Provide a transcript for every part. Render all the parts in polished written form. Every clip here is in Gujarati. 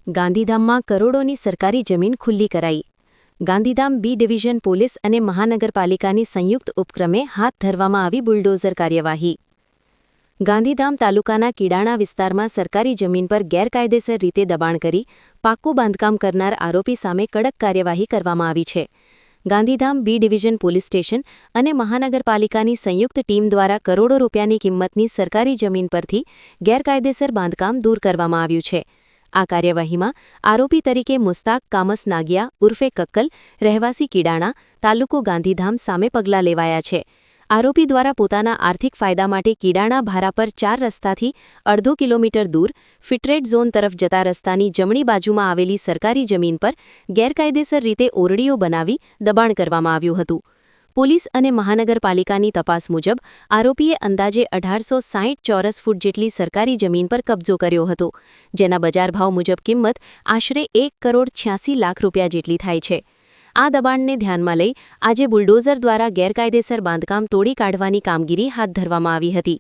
ગાંધીધામમાં કરોડોની સરકારી જમીન ખુલ્લી કરાઈ. ગાંધીધામ બી ડિવિઝન પોલીસ અને મહાનગરપાલિકાની સંયુક્ત ઉપક્રમે હાથ ધરવામાં આવી બુલડોઝર કાર્યવાહી. ગાંધીધામ તાલુકાના કીડાણા વિસ્તારમાં સરકારી જમીન પર ગેરકાયદેસર રીતે દબાણ કરી પાક્કું બાંધકામ કરનાર આરોપી સામે કડક કાર્યવાહી કરવામાં આવી છે. Gandhidham B division police station અને મહાનગરપાલિકાની સંયુક્ત ટીમ દ્વારા કરોડો રૂપિયાની કિંમતની સરકારી જમીન પરથી ગેરકાયદેસર બાંધકામ દૂર કરવામાં આવ્યું છે. આ કાર્યવાહીમાં આરોપી તરીકે મુસ્તાક કામસ નાગિયા ઉર્ફે કક્કલ રહેવાસી કીડાણા તાલુકો ગાંધીધામ સામે પગલાં લેવાયા છે. આરોપી દ્વારા પોતાના આર્થિક ફાયદા માટે કીડાણા ભારા પર 4 રસ્તાથી અડધો કિલોમીટર દૂર ફિટરેડ ઝોન તરફ જતા રસ્તાની જમણી બાજુમાં આવેલી સરકારી જમીન પર ગેરકાયદેસર રીતે ઓરડીઓ બનાવી દબાણ કરવામાં આવ્યું હતું. પોલીસ અને મહાનગરપાલિકાની તપાસ મુજબ આરોપીએ અંદાજે 1860 ચોરસ ફૂટ જેટલી સરકારી જમીન પર કબજો કર્યો હતો, જેના બજાર ભાવ મુજબ કિંમત આશરે 1,86 લાખ રૂપિયા જેટલી થાય છે. આ દબાણને ધ્યાનમાં લઈ આજે બુલડોઝર દ્વારા ગેરકાયદેસર બાંધકામ તોડી કાઢવાની કામગીરી હાથ ધરવામાં આવી હતી.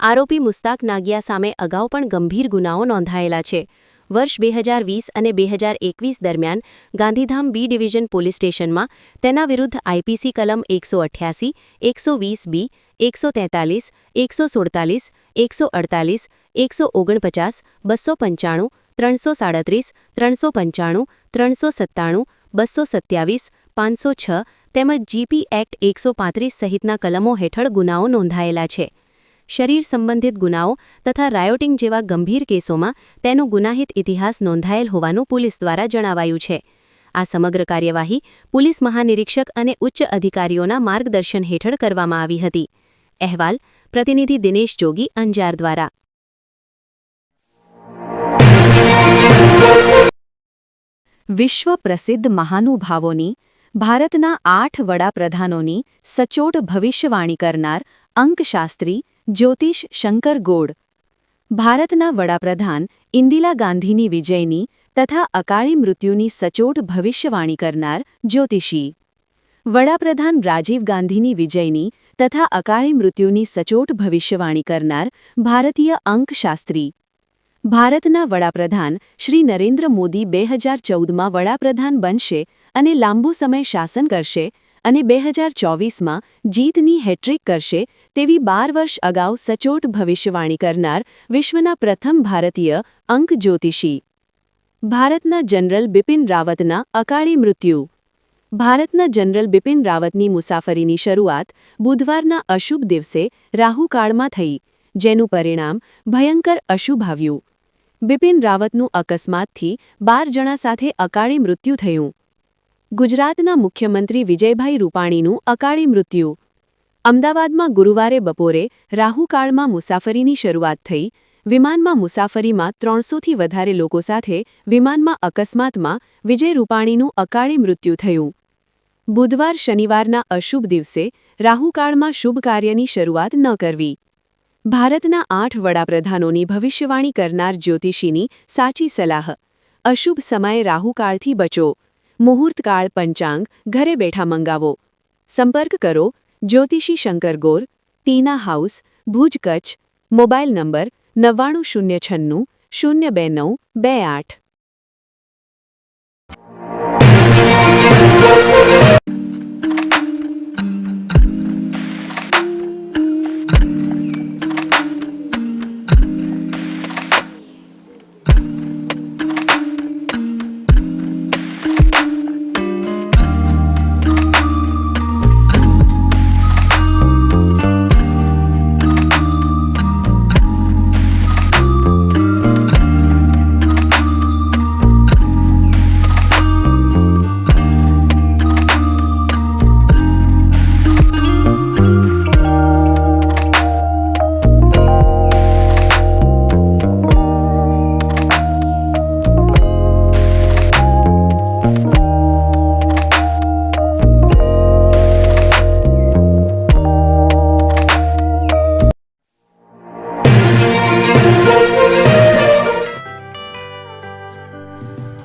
આરોપી મુસ્તાક નાગિયા સામે અગાઉ પણ ગંભીર ગુનાઓ નોંધાયેલા છે. વર્ષ 2020 અને 2021 દરમિયાન ગાંધીધામ બી ડિવિઝન પોલીસ સ્ટેશનમાં તેના વિરુદ્ધ આઈપીસી કલમ 188, 120B, 143, 147, 148, 149, 295, 337, 395, 397, 227, 506 તેમજ જીપી એક્ટ 135 સહિતના કલમો હેઠળ ગુનાઓ નોંધાયેલા છે. શરીર સંબંધિત ગુનાઓ તથા રાયોટિંગ જેવા ગંભીર કેસોમાં તેનો ગુનાહિત ઇતિહાસ નોંધાયેલ હોવાનું પોલીસ દ્વારા જણાવાયું છે. આ સમગ્ર કાર્યવાહી પોલીસ મહાનિરીક્ષક અને ઉચ્ચ અધિકારીઓના માર્ગદર્શન હેઠળ કરવામાં આવી હતી. અહેવાલ પ્રતિનિધિ દિનેશ જોગી, અંજાર દ્વારા. વિશ્વ પ્રસિદ્ધ મહાનુભાવોની, ભારતના 8 વડાપ્રધાનોની સચોટ ભવિષ્યવાણી કરનાર અંકશાસ્ત્રી જ્યોતિષ શંકર ગોડ, ભારતના વડાપ્રધાન ઇન્દિરા ગાંધીની વિજયની તથા અકાળી મૃત્યુની સચોટ ભવિષ્યવાણી કરનાર જ્યોતિષી, વડાપ્રધાન રાજીવ ગાંધીની વિજયની તથા અકાળી મૃત્યુની સચોટ ભવિષ્યવાણી કરનાર ભારતીય અંકશાસ્ત્રી, ભારતના વડાપ્રધાન શ્રી નરેન્દ્ર મોદી 2014માં વડાપ્રધાન બનશે અને લાંબુ સમય શાસન કરશે અને 2024માં જીતની હેટ્રિક કરશે તેવી 12 વર્ષ અગાઉ સચોટ ભવિષ્યવાણી કરનાર વિશ્વના પ્રથમ ભારતીય અંક જ્યોતિષી, ભારતના જનરલ બિપિન રાવતના અકાળી મૃત્યુ, ભારતના જનરલ બિપિન રાવતની મુસાફરીની શરૂઆત બુધવારના અશુભ દિવસે રાહુકાળમાં થઈ, જેનું પરિણામ ભયંકર અશુભ આવ્યું. બિપિન રાવતનું અકસ્માતથી 12 જણા સાથે અકાળી મૃત્યુ થયું. ગુજરાતના મુખ્યમંત્રી વિજયભાઈ રૂપાણીનું અકાળી મૃત્યુ. અમદાવાદમાં ગુરુવારે બપોરે રાહુકાળમાં મુસાફરીની શરૂઆત થઈ. વિમાનમાં મુસાફરીમાં 300થી વધારે લોકો સાથે વિમાનમાં અકસ્માતમાં વિજય રૂપાણીનું અકાળી મૃત્યુ થયું. બુધવાર શનિવારના અશુભ દિવસે રાહુકાળમાં શુભ કાર્યની શરૂઆત ન કરવી. ભારતના 8 વડાપ્રધાનોની ભવિષ્યવાણી કરનાર જ્યોતિષીની સાચી સલાહ. અશુભ સમયે રાહુકાળથી બચો. મુહૂર્તકાળ પંચાંગ ઘરે બેઠા મંગાવો. સંપર્ક કરો જ્યોતિષી Shankar Gor, Tina house, Bhuj, Kutch. Mobile number 9906 02928.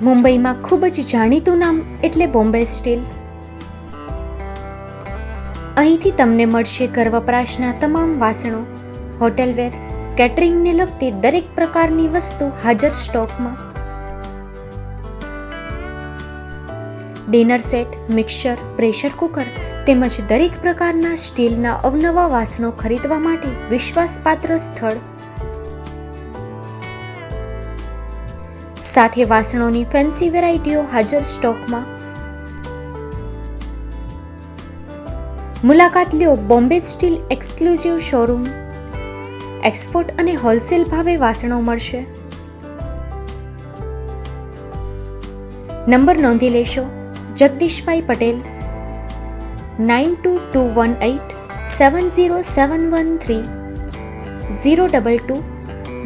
મુંબઈમાં ખૂબ જ જાણીતું નામ એટલે બોમ્બે સ્ટીલ. અહીંથી તમને મળશે ઘર વપરાશના તમામ વાસણો, હોટેલવેર, કેટરિંગને લગતી દરેક પ્રકારની વસ્તુ હાજર સ્ટોકમાં. Dinner set, mixer, pressure cooker તેમજ દરેક પ્રકારના સ્ટીલના અવનવા વાસણો ખરીદવા માટે વિશ્વાસપાત્ર સ્થળ. સાથે વાસણોની ફેન્સી વેરાયટીઓ હાજર સ્ટોકમાં. મુલાકાત લ્યો Bombay steel exclusive showroom. Export અને હોલસેલ ભાવે વાસણો મળશે. નંબર નોંધી લેશો. જગદીશભાઈ પટેલ 9221870713 022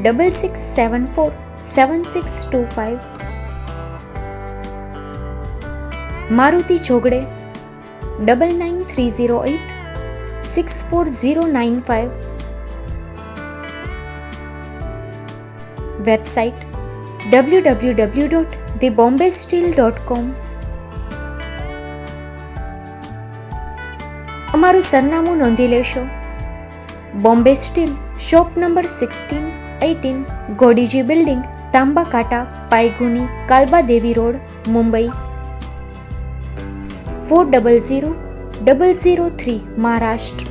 6674 7625. મારુતિ જોગડે 9930864095. Website www.thebombasteel.com. અમારું સરનામું નોંધી લેશો. Bombay steel, shop number 16-18, Godiji building, Tamba Kanta, Pydhonie, Kalbadevi road, Mumbai 400003, Maharashtra.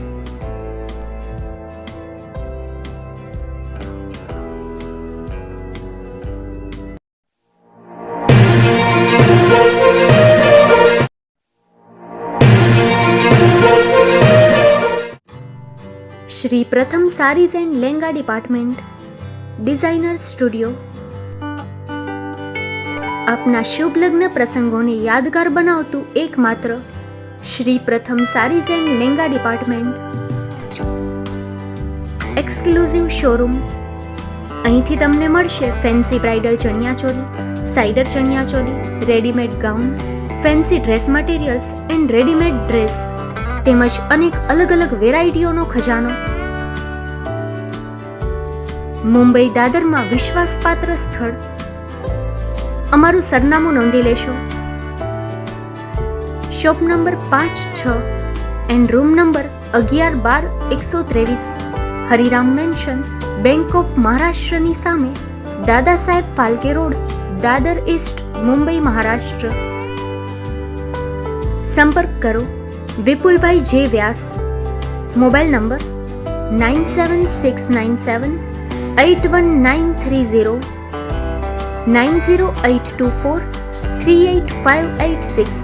Shri Pratham saris and lenga department, designer studio. આપના શુભ લગ્ન પ્રસંગોને યાદગાર બનાવતું એકમાત્ર Shri Pratham saris and lenga department, exclusive showroom. અહીંથી તમને મળશે fancy bridal chaniya choli, cider chaniya choli, readymade gown, fancy dress materials and readymade dress તેમજ અનેક અલગ અલગ વેરાયટીઓનો ખજાનો. મુંબઈ દાદરમાં વિશ્વાસપાત્ર સ્થળ. અમારું સરનામું નોંધી લેશો. Shop number 5-6 and room number 11-12-123, Hariram mansion, bank of મહારાષ્ટ્રની સામે, દાદા સાહેબ ફાલ્કે રોડ, દાદર ઈસ્ટ, મુંબઈ, મહારાષ્ટ્ર. સંપર્ક કરો વિપુલભાઈ જે વ્યાસ. Mobile number 9769781930, 9082438586.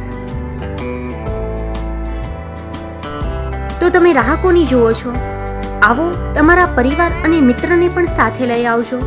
તો તમે રાહ કોની જુઓ છો? આવો, તમારા પરિવાર અને મિત્રને પણ સાથે લઈ આવજો.